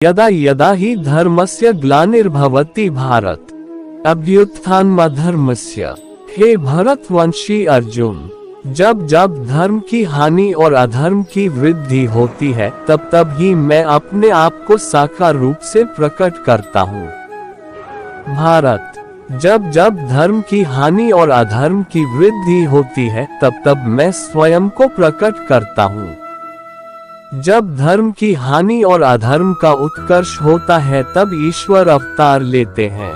यदा यदा हि धर्मस्य ग्लानिर्भवति भारत अभ्युत्थानमधर्मस्य। हे भरतवंशी अर्जुन, जब जब धर्म की हानि और अधर्म की वृद्धि होती है तब तब ही मैं अपने आप को साकार रूप से प्रकट करता हूँ। भारत, जब जब धर्म की हानि और अधर्म की वृद्धि होती है तब तब मैं स्वयं को प्रकट करता हूँ। जब धर्म की हानि और अधर्म का उत्कर्ष होता है तब ईश्वर अवतार लेते हैं।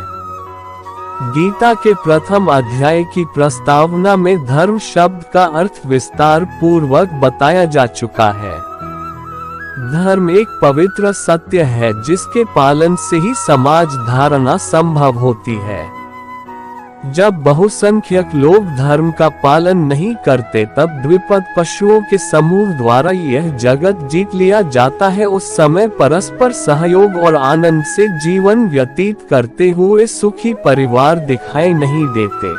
गीता के प्रथम अध्याय की प्रस्तावना में धर्म शब्द का अर्थ विस्तार पूर्वक बताया जा चुका है। धर्म एक पवित्र सत्य है जिसके पालन से ही समाज धारणा संभव होती है। जब बहुसंख्यक लोग धर्म का पालन नहीं करते तब द्विपद पशुओं के समूह द्वारा यह जगत जीत लिया जाता है। उस समय परस्पर सहयोग और आनंद से जीवन व्यतीत करते हुए सुखी परिवार दिखाई नहीं देते।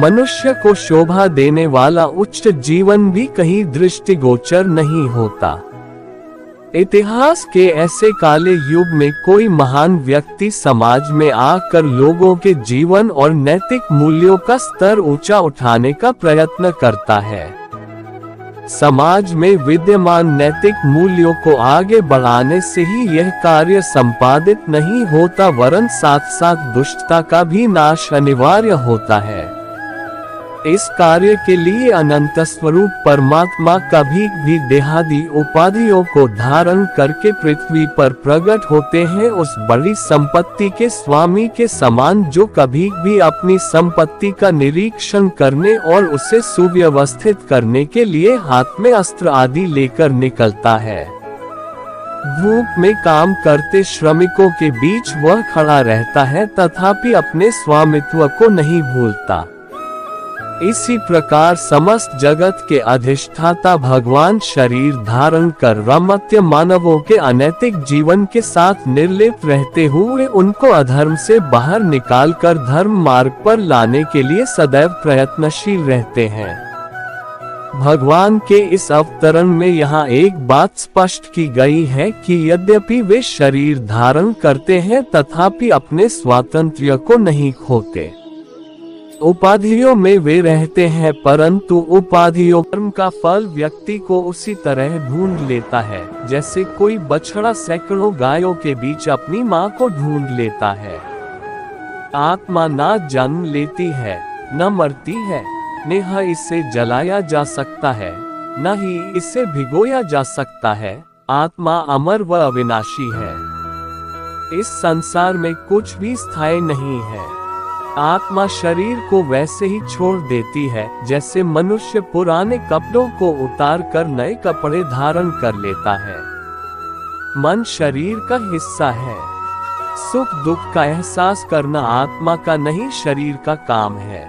मनुष्य को शोभा देने वाला उच्च जीवन भी कहीं दृष्टिगोचर नहीं होता। इतिहास के ऐसे काले युग में कोई महान व्यक्ति समाज में आकर लोगों के जीवन और नैतिक मूल्यों का स्तर ऊंचा उठाने का प्रयत्न करता है। समाज में विद्यमान नैतिक मूल्यों को आगे बढ़ाने से ही यह कार्य संपादित नहीं होता वरन साथ साथ दुष्टता का भी नाश अनिवार्य होता है। इस कार्य के लिए अनंत स्वरूप परमात्मा कभी भी देहादि उपाधियों को धारण करके पृथ्वी पर प्रकट होते हैं, उस बड़ी संपत्ति के स्वामी के समान जो कभी भी अपनी संपत्ति का निरीक्षण करने और उसे सुव्यवस्थित करने के लिए हाथ में अस्त्र आदि लेकर निकलता है। धूप में काम करते श्रमिकों के बीच वह खड़ा रहता है तथापि अपने स्वामित्व को नहीं भूलता। इसी प्रकार समस्त जगत के अधिष्ठाता भगवान शरीर धारण कर रमत्य मानवों के अनैतिक जीवन के साथ निर्लिप्त रहते हुए उनको अधर्म से बाहर निकालकर धर्म मार्ग पर लाने के लिए सदैव प्रयत्नशील रहते हैं। भगवान के इस अवतरण में यहाँ एक बात स्पष्ट की गई है कि यद्यपि वे शरीर धारण करते हैं तथापि अपने स्वातंत्र्य को नहीं खोते। उपाधियों में वे रहते हैं परंतु उपाधियों कर्म का फल व्यक्ति को उसी तरह ढूंढ लेता है जैसे कोई बछड़ा सैकड़ों गायों के बीच अपनी माँ को ढूंढ लेता है। आत्मा ना जन्म लेती है न मरती है, न इसे जलाया जा सकता है न ही इसे भिगोया जा सकता है। आत्मा अमर व अविनाशी है। इस संसार में कुछ भी स्थायी नहीं है। आत्मा शरीर को वैसे ही छोड़ देती है जैसे मनुष्य पुराने कपड़ों को उतार कर नए कपड़े धारण कर लेता है। मन शरीर का हिस्सा है। सुख दुख का एहसास करना आत्मा का नहीं शरीर का काम है।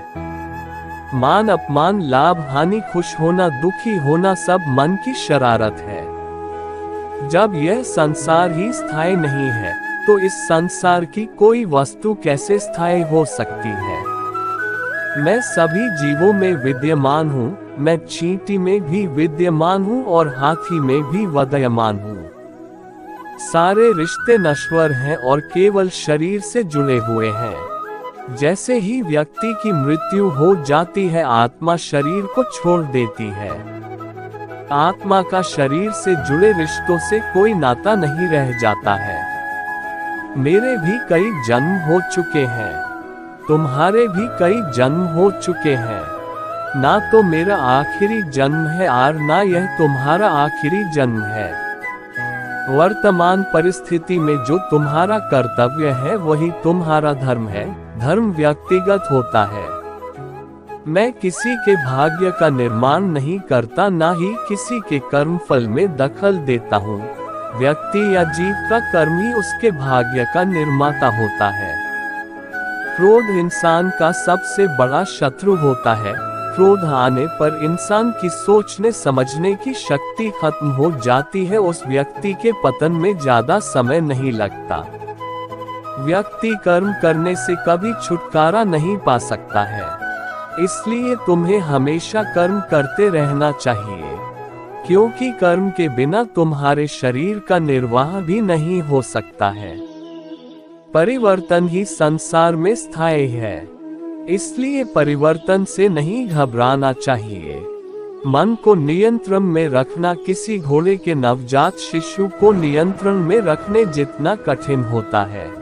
मान अपमान लाभ हानि खुश होना दुखी होना सब मन की शरारत है। जब यह संसार ही स्थायी नहीं है तो इस संसार की कोई वस्तु कैसे स्थायी हो सकती है। मैं सभी जीवों में विद्यमान हूँ, मैं चींटी में भी विद्यमान हूँ और हाथी में भी विद्यमान हूँ। सारे रिश्ते नश्वर हैं और केवल शरीर से जुड़े हुए हैं। जैसे ही व्यक्ति की मृत्यु हो जाती है आत्मा शरीर को छोड़ देती है। आत्मा का शरीर से जुड़े रिश्तों से कोई नाता नहीं रह जाता है। मेरे भी कई जन्म हो चुके हैं, तुम्हारे भी कई जन्म हो चुके हैं। ना तो मेरा आखिरी जन्म है और ना यह तुम्हारा आखिरी जन्म है। वर्तमान परिस्थिति में जो तुम्हारा कर्तव्य है वही तुम्हारा धर्म है। धर्म व्यक्तिगत होता है। मैं किसी के भाग्य का निर्माण नहीं करता, ना ही किसी के कर्मफल में दखल देता हूँ। व्यक्ति या जीव का कर्म ही उसके भाग्य का निर्माता होता है। क्रोध इंसान का सबसे बड़ा शत्रु होता है। क्रोध आने पर इंसान की सोचने समझने की शक्ति खत्म हो जाती है। उस व्यक्ति के पतन में ज्यादा समय नहीं लगता। व्यक्ति कर्म करने से कभी छुटकारा नहीं पा सकता है। इसलिए तुम्हें हमेशा कर्म करते रहना चाहिए। क्योंकि कर्म के बिना तुम्हारे शरीर का निर्वाह भी नहीं हो सकता है। परिवर्तन ही संसार में स्थायी है, इसलिए परिवर्तन से नहीं घबराना चाहिए। मन को नियंत्रण में रखना किसी घोड़े के नवजात शिशु को नियंत्रण में रखने जितना कठिन होता है।